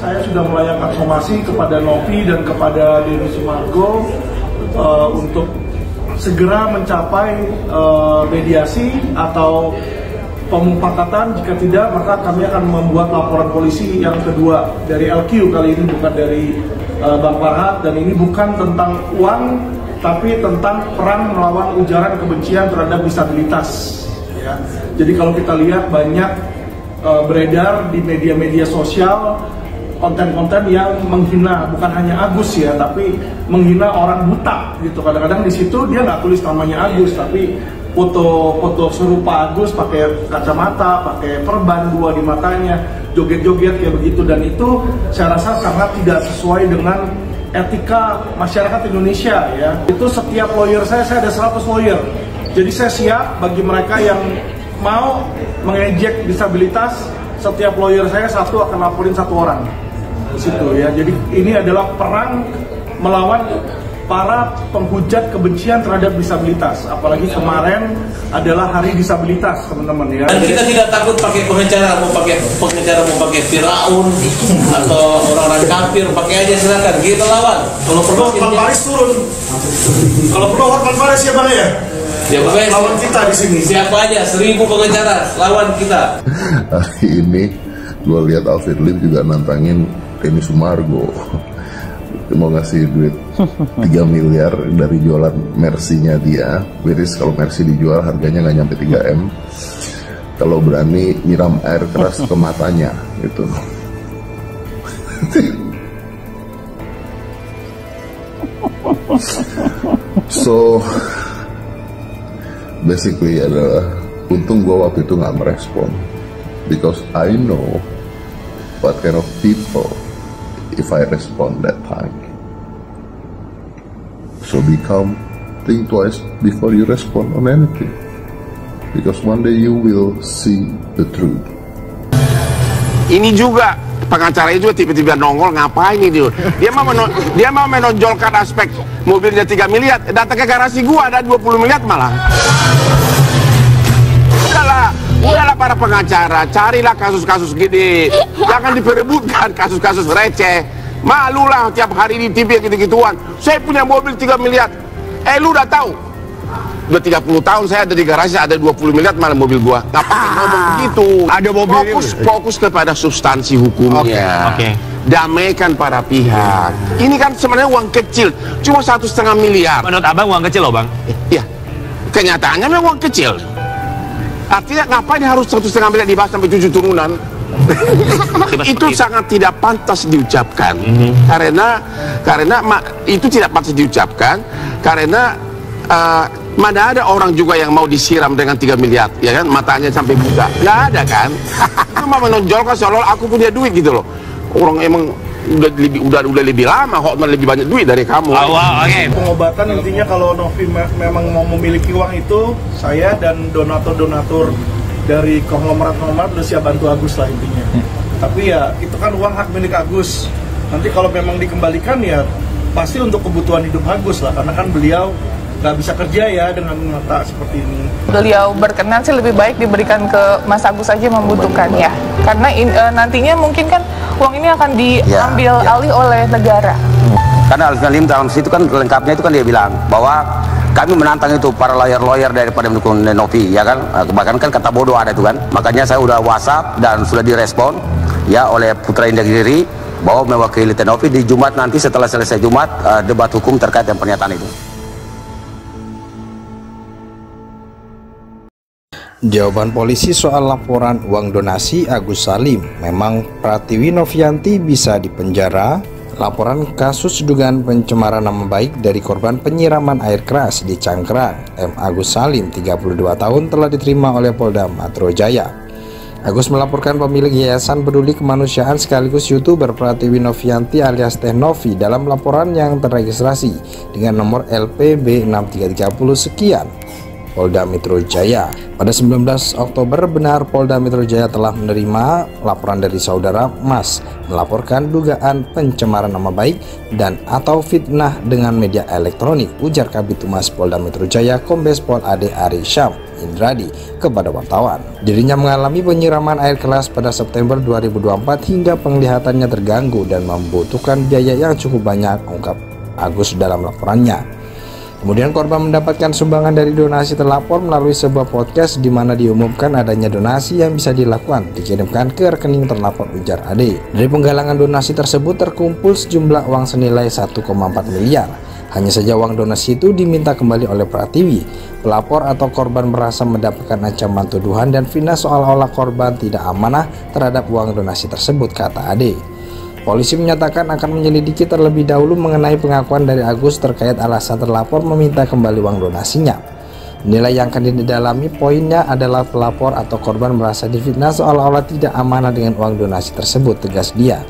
saya sudah melayangkan somasi kepada Novi dan kepada Denny Sumargo untuk segera mencapai mediasi atau pemufakatan. Jika tidak, maka kami akan membuat laporan polisi yang kedua dari LQ kali ini, bukan dari Bang Farhat, dan ini bukan tentang uang, tapi tentang perang melawan ujaran kebencian terhadap disabilitas. Ya. Jadi kalau kita lihat banyak beredar di media-media sosial konten-konten yang menghina bukan hanya Agus ya, tapi menghina orang buta gitu. Kadang-kadang di situ dia nggak tulis namanya Agus, tapi foto serupa Agus pakai kacamata, pakai perban 2 di matanya, joget-joget kayak begitu, dan itu saya rasa sangat tidak sesuai dengan etika masyarakat Indonesia ya. Itu setiap lawyer saya ada 100 lawyer. Jadi saya siap bagi mereka yang mau mengejek disabilitas, setiap lawyer saya satu akan laporin 1 orang. Situ ya. Jadi ini adalah perang melawan para penghujat kebencian terhadap disabilitas. Apalagi kemarin adalah Hari Disabilitas, teman-teman ya. Dan kita tidak takut pakai pengacara, mau pakai Firaun atau orang-orang kafir, pakai aja silakan. Kita lawan. Kalau perlu Hotman Paris turun. Kalau perlu Hotman Paris ya Bang ya. Ya pokoknya lawan kita di sini. Siapa aja 1000 pengacara lawan kita. Hari ini gue lihat Alfred Lim juga nantangin Denny Sumargo, mau ngasih duit 3 miliar dari jualan Mercy-nya dia. Miris kalau Mercy dijual harganya nggak nyampe 3M. Kalau berani nyiram air keras ke matanya gitu. So basically adalah untung gue waktu itu nggak merespon, because I know what kind of people if I respond that time. So be calm, think twice before you respond on anything, because one day you will see the truth. Ini juga pengacara itu tiba-tiba nongol, ngapain ini dia mau menonjolkan aspek mobilnya 3 miliar, datang ke garasi gua ada 20 miliar malah. Udahlah para pengacara, carilah kasus-kasus gede, jangan diperebutkan kasus-kasus receh. Malulah tiap hari di TV gitu-gituan. Saya punya mobil 3 miliar. Lu udah tahu? Udah 30 tahun saya ada di garasi, ada 20 miliar malah mobil gua. Ngapain ngomong begitu? Ada mobil fokus kepada substansi hukumnya. Oke. Damaikan para pihak. Ini kan sebenarnya uang kecil, cuma 1,5 miliar. Menurut abang uang kecil loh bang? Iya, kenyataannya memang uang kecil. Artinya ngapain harus 1,5 miliar dibahas sampai 7 turunan? Itu sangat tidak pantas diucapkan. Karena itu tidak pantas diucapkan karena mana ada orang juga yang mau disiram dengan 3 miliar, ya kan? Matanya sampai buta. Nggak ada kan? Itu mau menonjolkan seolah aku punya duit gitu loh. Orang emang udah lebih lama, Hotman lebih banyak duit dari kamu. Pengobatan intinya kalau Novi memang mau memiliki uang itu, saya dan donatur-donatur dari konglomerat-konglomerat udah siap bantu Agus lah intinya. Tapi ya itu kan uang hak milik Agus. Nanti kalau memang dikembalikan ya pasti untuk kebutuhan hidup Agus lah, karena kan beliau nggak bisa kerja ya dengan mata seperti ini. Beliau berkenan sih lebih baik diberikan ke Mas Agus saja membutuhkannya, karena nantinya mungkin kan uang ini akan diambil alih oleh negara. Karena Alfred Lim dalam situ kan lengkapnya itu kan dia bilang bahwa kami menantang itu para lawyer-lawyer daripada mendukung Novi, ya kan? Bahkan kan kata bodoh ada itu kan. Makanya saya udah WhatsApp dan sudah direspon ya oleh Putra Indah Giri bahwa mewakili Novi di Jumat nanti setelah selesai Jumat debat hukum terkait dengan pernyataan itu. Jawaban polisi soal laporan uang donasi Agus Salim, memang Pratiwi Novianti bisa dipenjara? Laporan kasus dugaan pencemaran nama baik dari korban penyiraman air keras di Cangkrang, M. Agus Salim, 32 tahun, telah diterima oleh Polda Metro Jaya. Agus melaporkan pemilik Yayasan Peduli Kemanusiaan sekaligus YouTuber Pratiwi Novianti alias Teh Novi dalam laporan yang terregistrasi dengan nomor LPB 6330 sekian. Polda Metro Jaya. Pada 19 Oktober benar Polda Metro Jaya telah menerima laporan dari saudara Mas melaporkan dugaan pencemaran nama baik dan atau fitnah dengan media elektronik, ujar Kabid Humas Polda Metro Jaya Kombes Pol Ade Ari Syam Indradi kepada wartawan. Dirinya mengalami penyiraman air keras pada September 2024 hingga penglihatannya terganggu dan membutuhkan biaya yang cukup banyak, ungkap Agus dalam laporannya. Kemudian korban mendapatkan sumbangan dari donasi terlapor melalui sebuah podcast di mana diumumkan adanya donasi yang bisa dilakukan dikirimkan ke rekening terlapor, ujar Ade. Dari penggalangan donasi tersebut terkumpul sejumlah uang senilai 1,4 miliar. Hanya saja uang donasi itu diminta kembali oleh Pratiwi. Pelapor atau korban merasa mendapatkan ancaman tuduhan dan fitnah seolah-olah korban tidak amanah terhadap uang donasi tersebut, kata Ade. Polisi menyatakan akan menyelidiki terlebih dahulu mengenai pengakuan dari Agus terkait alasan terlapor meminta kembali uang donasinya. Nilai yang akan didalami poinnya adalah pelapor atau korban merasa difitnah seolah-olah tidak amanah dengan uang donasi tersebut, tegas dia.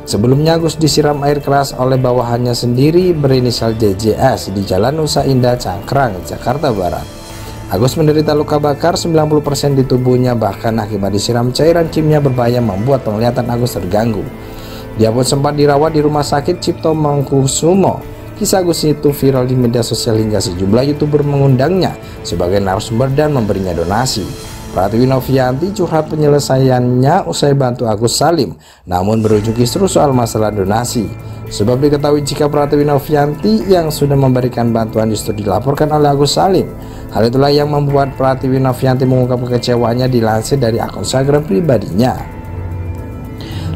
Sebelumnya Agus disiram air keras oleh bawahannya sendiri berinisial JJS di Jalan Nusa Indah, Cangkrang, Jakarta Barat. Agus menderita luka bakar 90% di tubuhnya, bahkan akibat disiram cairan kimia berbahaya membuat penglihatan Agus terganggu. Dia pun sempat dirawat di Rumah Sakit Cipto Mangkusumo. Kisah Agus itu viral di media sosial hingga sejumlah YouTuber mengundangnya sebagai narasumber dan memberinya donasi. Pratiwi Novianti curhat penyelesaiannya usai bantu Agus Salim, namun berujung kisruh soal masalah donasi. Sebab diketahui jika Pratiwi Novianti yang sudah memberikan bantuan justru dilaporkan oleh Agus Salim. Hal itulah yang membuat Pratiwi Novianti mengungkap kekecewaannya dilansir dari akun Instagram pribadinya.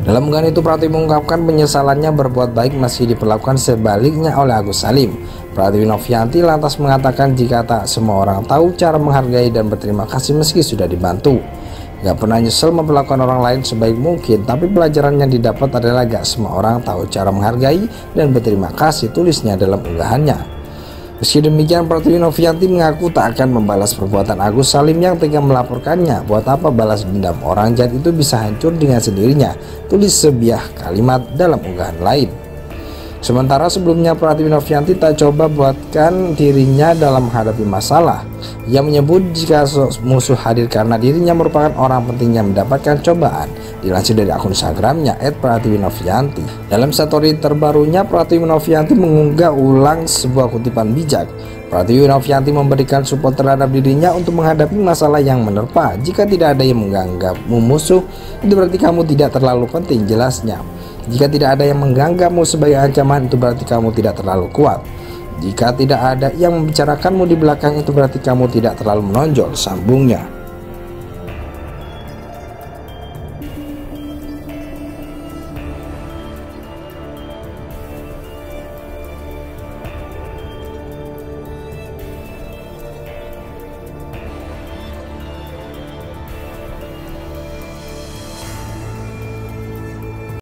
Dalam unggahan itu, Pratiwi mengungkapkan penyesalannya berbuat baik masih diperlakukan sebaliknya oleh Agus Salim. Pratiwi Novianti lantas mengatakan jika tak semua orang tahu cara menghargai dan berterima kasih meski sudah dibantu. Gak pernah nyesel memperlakukan orang lain sebaik mungkin, tapi pelajaran yang didapat adalah gak semua orang tahu cara menghargai dan berterima kasih, tulisnya dalam unggahannya. Meski demikian, Pratiwi Novianti mengaku tak akan membalas perbuatan Agus Salim yang tega melaporkannya. Buat apa balas dendam, orang jahat itu bisa hancur dengan sendirinya, tulis sebuah kalimat dalam unggahan lain. Sementara sebelumnya Pratiwi Novianti tak coba buatkan dirinya dalam menghadapi masalah. Ia menyebut jika musuh hadir karena dirinya merupakan orang penting yang mendapatkan cobaan. Dilansir dari akun Instagramnya @pratiwinovianti. Dalam story terbarunya, Pratiwi Novianti mengunggah ulang sebuah kutipan bijak. Pratiwi Novianti memberikan support terhadap dirinya untuk menghadapi masalah yang menerpa. Jika tidak ada yang menganggapmu musuh, itu berarti kamu tidak terlalu penting, jelasnya. Jika tidak ada yang menganggapmu sebagai ancaman, itu berarti kamu tidak terlalu kuat. Jika tidak ada yang membicarakanmu di belakang, itu berarti kamu tidak terlalu menonjol, sambungnya.